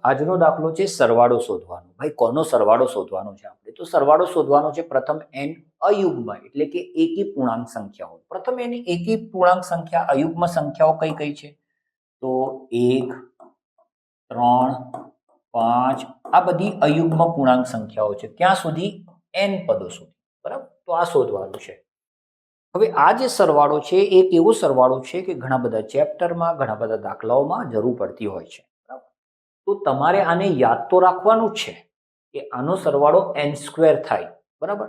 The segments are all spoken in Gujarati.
આજનો દાખલો છે સરવાળો શોધવાનો. ભાઈ કોનો સરવાળો શોધવાનો છે આપણે? તો સરવાળો શોધવાનો છે પ્રથમ n અયુગ્મ એટલે કે એકી પૂર્ણાંક સંખ્યાઓ. પ્રથમ એની એકી પૂર્ણાંક સંખ્યા અયુગ્મ સંખ્યાઓ કઈ કઈ છે? તો 1, 3, 5 આ બધી અયુગ્મ પૂર્ણાંક સંખ્યાઓ છે. ક્યાં સુધી? n પદો સુધી. બરાબર? તો આ શોધવાનું છે. હવે આ જે સરવાળો છે એક એવો સરવાળો છે કે ઘણા બધા ચેપ્ટરમાં ઘણા બધા દાખલાઓમાં જરૂર પડતી હોય છે. બરાબર? તો તમારે આને યાદ તો રાખવાનું જ છે કે આનો સરવાળો n² થાય. બરાબર?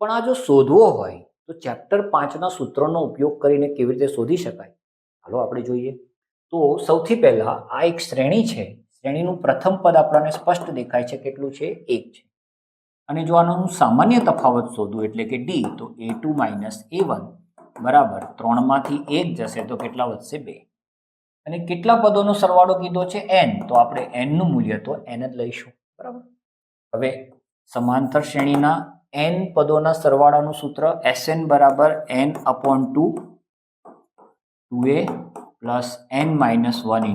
પણ આ જો શોધવો હોય તો ચેપ્ટર 5ના સૂત્રોનો ઉપયોગ કરીને કેવી રીતે શોધી શકાય? ચાલો આપણે જોઈએ. તો સૌથી પહેલા આ એક શ્રેણી છે. શ્રેણીનું પ્રથમ પદ આપણને સ્પષ્ટ દેખાય છે. કેટલું છે? 1 છે. અને જો આનો હું સામાન્ય તફાવત શોધું એટલે કે d, તો a2 - a1 બરાબર 3 માંથી 1 જશે તો કેટલા વધશે? 2. અને કેટલા પદોનો સરવાળો કીધો છે? n. તો આપણે n નું મૂલ્ય તો n જ લઈશું. બરાબર? હવે સમાંતર શ્રેણીના n પદોના સરવાળાનું સૂત્ર Sn બરાબર n/2 2a plus n - 1 ×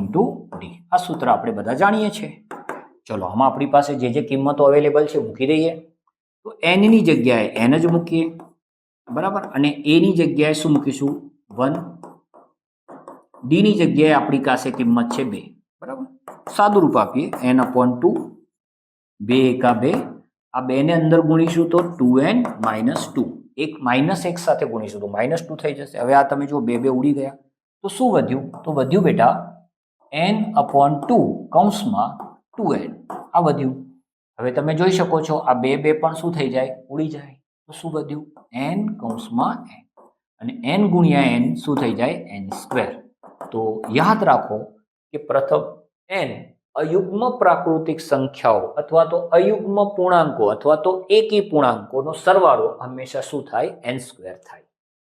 d. આ સૂત્ર આપણે બધા જાણીએ છીએ. ચલો આમાં આપણી પાસે જે જે કિંમતો અવેલેબલ છે મૂકી દઈએ. તો n ની જગ્યાએ n જ મૂકીએ. બરાબર? અને a ની જગ્યાએ શું મૂકીશું? 1. d ની જગ્યાએ આપણી પાસે કિંમત છે 2. બરાબર? સાદું રૂપ આપીએ n/2 2 એકા 2. આ 2 ને અંદર ગુણીશું તો 2n - 2. એક -1 સાથે ગુણીશું તો -2 થઈ જશે. હવે આ તમે જુઓ 2 2 ઉડી ગયા. તો શું વધ્યું? તો વધ્યું બેટા n/2 કૌંસમાં 2n. આ વધ્યું. હવે તમે જોઈ શકો છો આ 2 2 પણ શું થઈ જાય? ઉડી જાય. તો શું વધ્યું? n કૌંસમાં n. અને n ગુણ્યા n શું થઈ જાય? n². તો યાદ રાખો કે પ્રથમ n અયુગ્મ પ્રાકૃતિક સંખ્યાઓ અથવા તો અયુગ્મ પૂર્ણાંકો અથવા તો એકી પૂર્ણાંકોનો સરવાળો હંમેશા શું થાય? n² થાય.